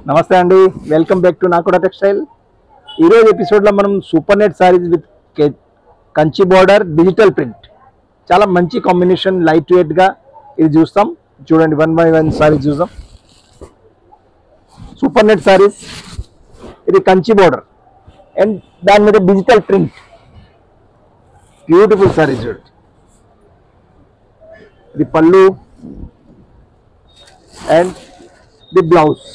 నమస్తే అండి, welcome back to నాకుడా textile. ఈరోజు ఎపిసోడ్లో మనం super net saris with Kanchi border digital print, చాలా మంచి కాంబినేషన్, లైట్ వెయిట్గా ఇది చూస్తాం. చూడండి, 1 by 1 సారీస్ చూద్దాం. సూపర్ నెట్ సారీస్, ఇది కంచి బార్డర్ అండ్ దాని మీద డిజిటల్ ప్రింట్, బ్యూటిఫుల్ సారీస్. చూడండి, ఇది pallu and the blouse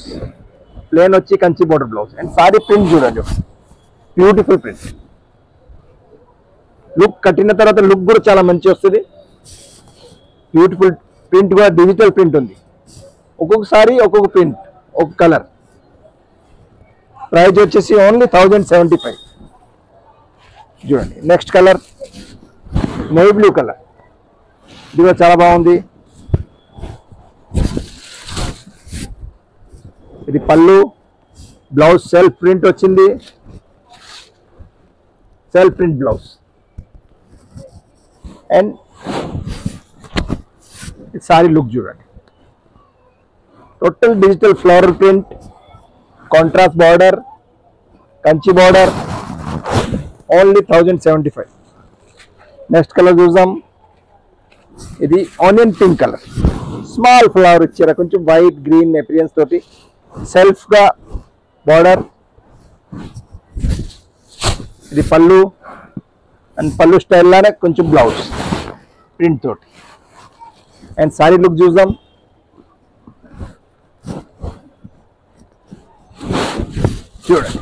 plain వచ్చి Kanchi border blouse and sorry print చూడండి, బ్యూటిఫుల్ ప్రింట్. లుక్ కట్టిన తర్వాత లుక్ కూడా చాలా మంచి వస్తుంది. బ్యూటిఫుల్ ప్రింట్ కూడా డిజిటల్ ప్రింట్ ఉంది. ఒక్కొక్కసారి ఒక్కొక్క ప్రింట్, ఒక కలర్. ప్రైస్ వచ్చేసి ఓన్లీ 1075. చూడండి, next colour navy blue colour, ఇది కూడా చాలా బాగుంది. ఇది పళ్ళు, బ్లౌజ్ సెల్ఫ్ ప్రింట్ వచ్చింది, self print blouse and sari look చూడండి, total digital floral print, contrast border, Kanchi border, only 1075. Next colour చూద్దాం. ఇది onion pink colour, small flower ఇచ్చారు, కొంచెం వైట్ గ్రీన్ అపిరియన్స్ తోటి, సెల్ఫ్ గా బార్డర్. ఇది పళ్ళు అండ్ పళ్ళు స్టైల్ లానే కొంచెం బ్లౌజ్ ప్రింట్ తోటి అండ్ సారీ లుక్ చూద్దాం. చూడండి,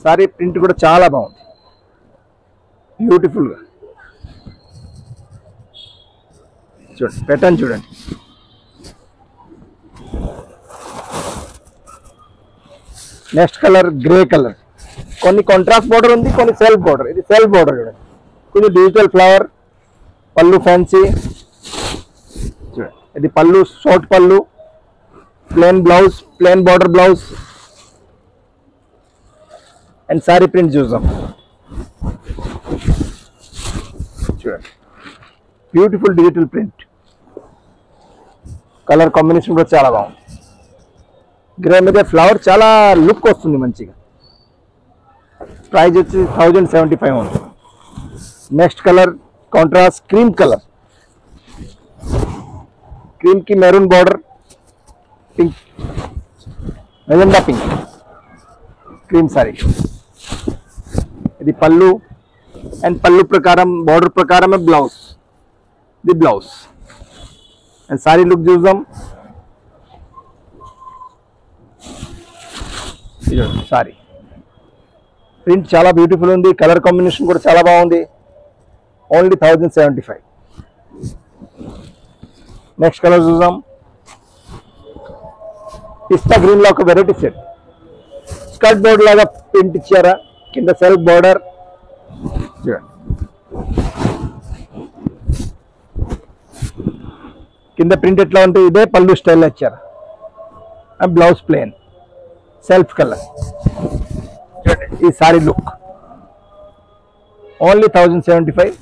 సారీ ప్రింట్ కూడా చాలా బాగుంది, బ్యూటిఫుల్ గా. చూడండి, ప్యాటర్న్ చూడండి. నెక్స్ట్ కలర్ గ్రే కలర్, కొన్ని కాంట్రాస్ట్ బార్డర్ ఉంది, కొన్ని సెల్ఫ్ బార్డర్. ఇది సెల్ఫ్ బార్డర్ చూడండి, కొంచెం డిజిటల్ ఫ్లవర్, పళ్ళు ఫ్యాన్సీ. చూడండి, ఇది పళ్ళు షార్ట్ పళ్ళు, plain blouse, plane border blouse and sorry print చూద్దాం. చూడండి, beautiful digital print, colour combination కూడా చాలా బాగుంది. గ్రే మీద ఫ్లవర్ చాలా లుక్ వస్తుంది మంచిగా. ప్రైస్ వచ్చి 1075 ఉంది. Next colour contrast cream colour, cream కి maroon border, pink, magenta pink, cream sari. ఇది పళ్ళు అండ్ పళ్ళు ప్రకారం బార్డర్ ప్రకారమే blouse, the blouse and sari look చూద్దాం. సారీ ప్రింట్ చాలా బ్యూటిఫుల్ ఉంది, కలర్ కాంబినేషన్ కూడా చాలా బాగుంది, ఓన్లీ 1075. నెక్స్ట్ కలర్ చూద్దాం. పిస్తా గ్రీన్ లో ఒక వెరైటీ సెట్, స్కర్ట్ బోర్డర్ లాగా ప్రింట్ ఇచ్చారా, కింద సెల్ఫ్ బోర్డర్. కింద ప్రింట్ ఎట్లా ఉంటే ఇదే పళ్ళు స్టైల్ ఇచ్చారా, బ్లౌజ్ ప్లేన్, సెల్ఫ్ కలర్. ఈ సారీ లుక్ ఓన్లీ 1075.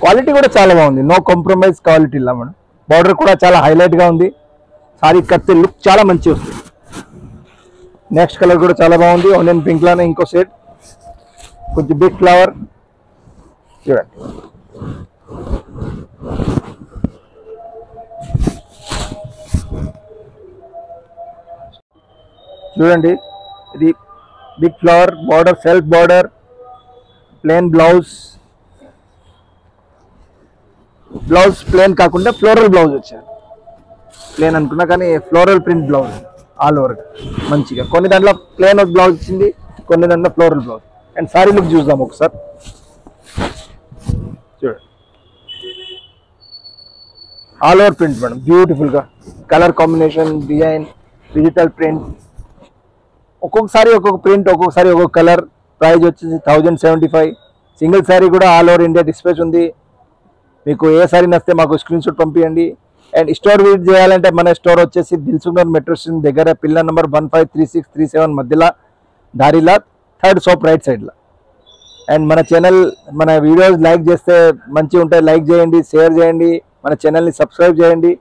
క్వాలిటీ కూడా చాలా బాగుంది, నో కాంప్రమైజ్ క్వాలిటీ ఇలా మేడం. బార్డర్ కూడా చాలా హైలైట్ గా ఉంది, సారీ కట్టే లుక్ చాలా మంచి వస్తుంది. నెక్స్ట్ కలర్ కూడా చాలా బాగుంది, ఆనియన్ పింక్ లానే ఇంకో షేడ్, కొంచెం బిగ్ ఫ్లవర్. చూడండి, చూడండి, ఇది big flower border, self border, plain blouse. Blouse plain కాకుండా ఫ్లోరల్ బ్లౌజ్ వచ్చారు. ప్లేన్ అనుకున్నా కానీ floral print blouse all over మంచిగా. కొన్ని దాంట్లో ప్లేన్ బ్లౌజ్ వచ్చింది, కొన్ని దాంట్లో floral blouse and sari look చూద్దాం ఒకసారి. చూడండి, all over print madam, beautiful గా colour combination, design, digital print. ఒక్కొక్కసారి ఒక్కొక్క ప్రింట్, ఒక్కొక్కసారి ఒక్కొక్క కలర్. ప్రైస్ వచ్చేసి 1075. సింగిల్ శారీ కూడా ఆల్ ఓవర్ ఇండియా డిస్పాచ్ ఉంది. మీకు ఏ సారీ నచ్చితే మాకు స్క్రీన్ షాట్ పంపించండి. అండ్ స్టోర్ విజిట్ చేయాలంటే మన స్టోర్ వచ్చేసి దిల్సుఖ్నగర్ మెట్రో స్టేషన్ దగ్గర, పిల్లర్ నెంబర్ 153637 మధ్యలో, దారిలా 3rd షాప్ రైట్ సైడ్లో. అండ్ మన ఛానల్, మన వీడియోస్ లైక్ చేస్తే మంచిగా ఉంటాయి, లైక్ చేయండి, షేర్ చేయండి, మన ఛానల్ని సబ్స్క్రైబ్ చేయండి.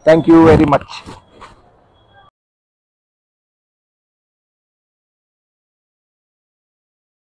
Thank you very much.